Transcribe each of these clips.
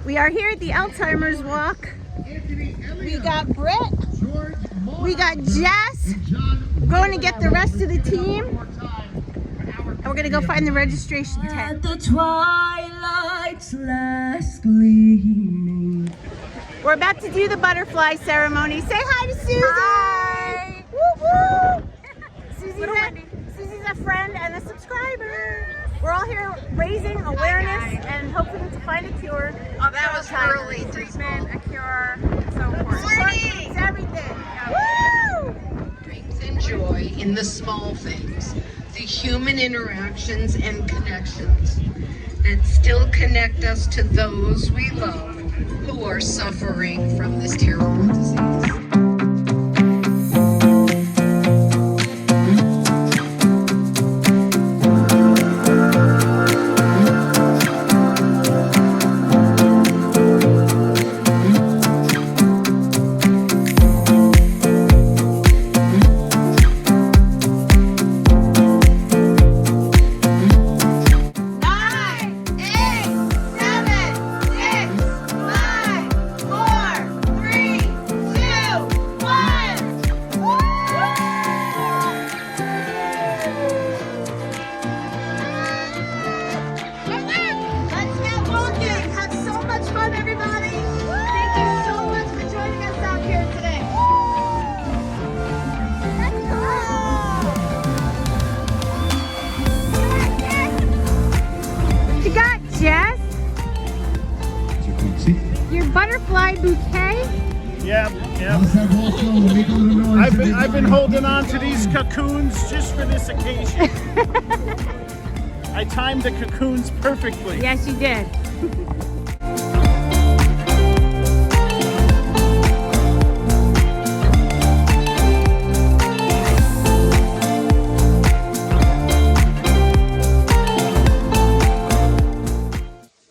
We are here at the Alzheimer's walk. We got Britt, we got Jess, going to get the rest of the team, and we're gonna go find the registration tent. The twilight's last gleaming. We're about to do the butterfly ceremony. Say hi to Susie. Hi. Woo woo. Susie's a friend and a subscriber. We're all here raising awareness and hoping to find a cure. Oh, that was early. Treatment, a cure, so forth. It's everything. Woo! Dreams and joy in the small things, the human interactions and connections that still connect us to those we love who are suffering from this terrible disease. Your butterfly bouquet? Yep. I've been holding on to these cocoons just for this occasion. I timed the cocoons perfectly. Yes, you did.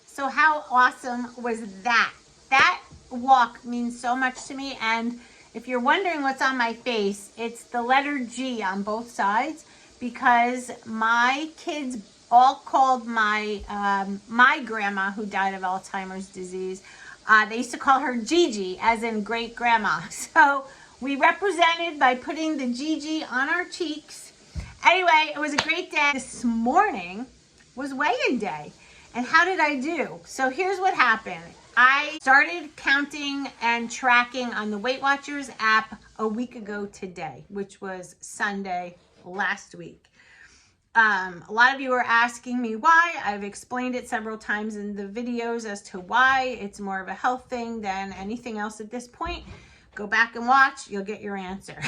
So how awesome was that? That walk means so much to me, and if you're wondering what's on my face, it's the letter G on both sides, because my kids all called my my grandma, who died of Alzheimer's disease, they used to call her Gigi, as in great grandma. So we represented by putting the Gigi on our cheeks. Anyway, it was a great day. This morning was weigh-in day. And how did I do? So here's what happened. I started counting and tracking on the Weight Watchers app a week ago today, which was Sunday last week. A lot of you are asking me why. I've explained it several times in the videos as to why. It's more of a health thing than anything else at this point. Go back and watch, you'll get your answer,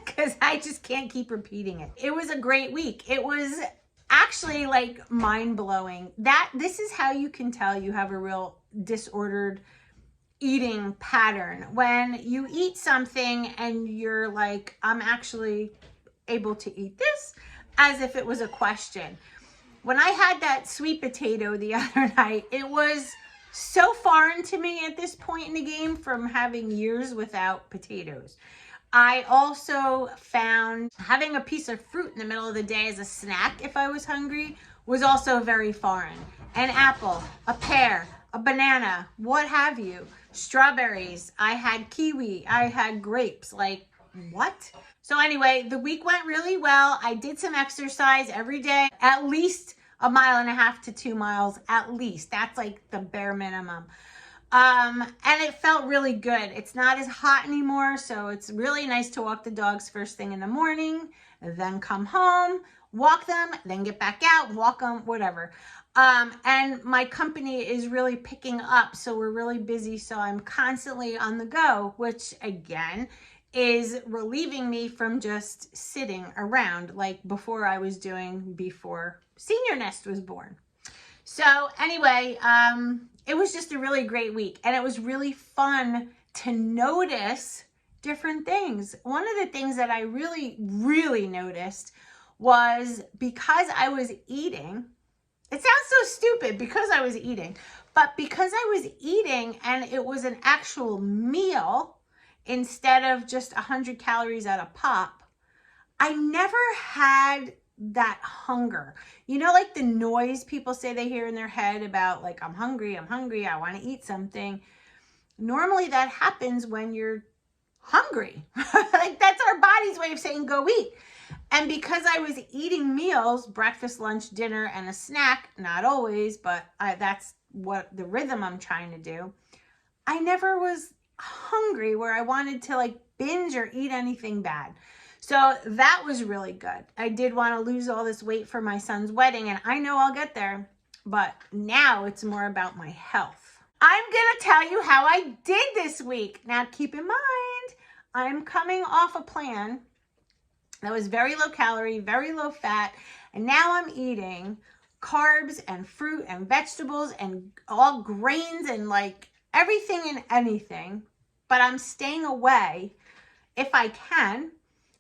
because I just can't keep repeating it. It was a great week. It was actually like mind-blowing. This is how you can tell you have a real disordered eating pattern. When you eat something and you're like, I'm actually able to eat this, as if it was a question. When I had that sweet potato the other night, it was so foreign to me at this point in the game from having years without potatoes. I also found having a piece of fruit in the middle of the day as a snack if I was hungry was also very foreign. An apple, a pear, a banana, what have you. Strawberries, I had kiwi, I had grapes, like what? So anyway, the week went really well. I did some exercise every day, at least 1.5 miles to 2 miles, at least. That's like the bare minimum. And it felt really good. It's not as hot anymore, so it's really nice to walk the dogs first thing in the morning, then come home, walk them, then get back out, walk them, whatever. And my company is really picking up, so we're really busy, so I'm constantly on the go, which again is relieving me from just sitting around like before I was doing before Senior Nest was born. So anyway, it was just a really great week, and it was really fun to notice different things. One of the things that I really noticed was because I was eating, it sounds so stupid because I was eating, but because I was eating and it was an actual meal instead of just 100 calories at a pop, I never had that hunger. You know, like the noise people say they hear in their head about like, I'm hungry, I want to eat something. Normally that happens when you're hungry. Like that's our body's way of saying go eat. And because I was eating meals, breakfast, lunch, dinner, and a snack, not always, but that's what the rhythm I'm trying to do, I never was hungry where I wanted to like binge or eat anything bad. So that was really good. I did want to lose all this weight for my son's wedding, and I know I'll get there, but now it's more about my health. I'm going to tell you how I did this week. Now keep in mind, I'm coming off a plan that was very low calorie, very low fat, and now I'm eating carbs and fruit and vegetables and all grains and like everything and anything, but I'm staying away, if I can,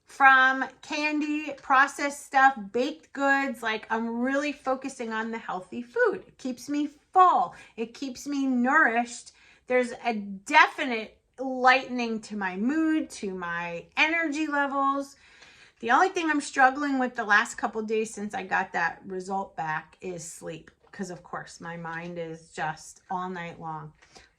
from candy, processed stuff, baked goods. Like I'm really focusing on the healthy food. It keeps me full. It keeps me nourished. There's a definite lightening to my mood, to my energy levels. The only thing I'm struggling with the last couple of days since I got that result back is sleep. Because of course my mind is just all night long.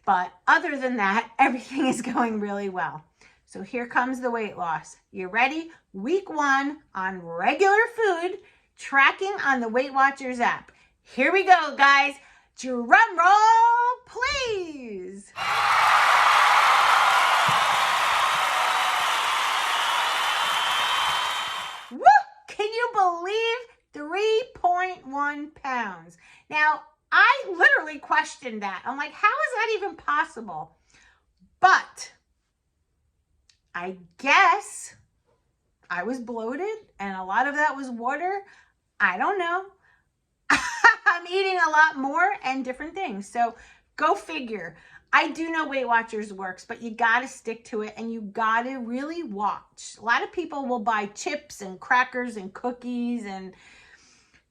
But other than that, everything is going really well. So here comes the weight loss. You ready? Week 1 on regular food, tracking on the Weight Watchers app. Here we go, guys. Drum roll, please. Woo! Can you believe 3.1 pounds? Now, I literally questioned that. I'm like, how is that even possible? But I guess I was bloated and a lot of that was water. I don't know. I'm eating a lot more and different things. So go figure. I do know Weight Watchers works, but you got to stick to it and you got to really watch. A lot of people will buy chips and crackers and cookies and,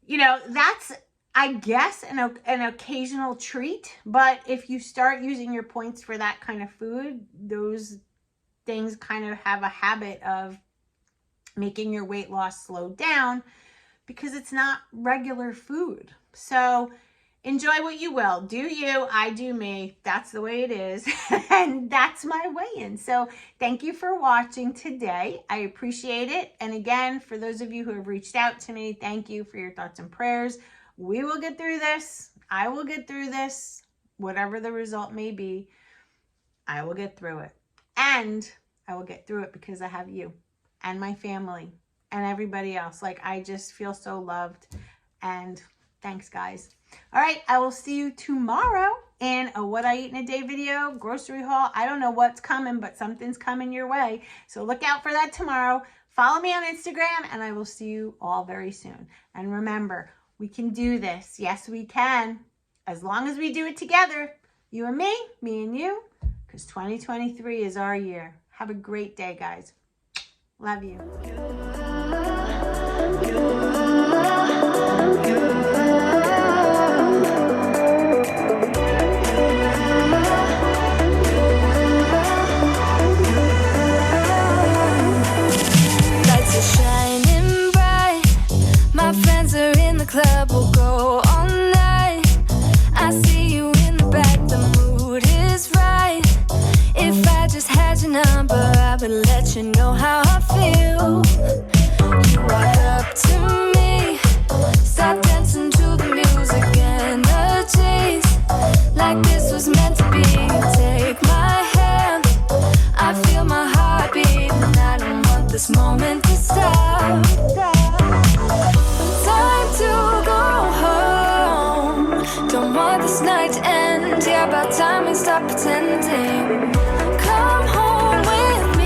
you know, that's, I guess, an occasional treat. But if you start using your points for that kind of food, those things kind of have a habit of making your weight loss slow down because it's not regular food. So enjoy what you will. Do you, I do me. That's the way it is. And that's my weigh-in. So thank you for watching today. I appreciate it. And again, for those of you who have reached out to me, thank you for your thoughts and prayers. We will get through this. I will get through this. Whatever the result may be, I will get through it. And I will get through it because I have you and my family and everybody else. Like, I just feel so loved. And thanks, guys. All right, I will see you tomorrow in a What I Eat in a Day video, grocery haul. I don't know what's coming, but something's coming your way. So look out for that tomorrow. Follow me on Instagram, and I will see you all very soon. And remember, we can do this. Yes, we can. As long as we do it together, you and me and you, because 2023 is our year. Have a great day, guys. Love you. Lights are shining bright. My friends are in the club. We'll go all night. I see you in the back. The mood is right. If I just had your number, I would let you know how I feel. You walk up to me, start dancing to the music, energies like this was meant to be. Take my hand, I feel my heart beat, and I don't want this moment to stop. Time to go home, don't want this night to end. Yeah, about time we stop pretending. Come home with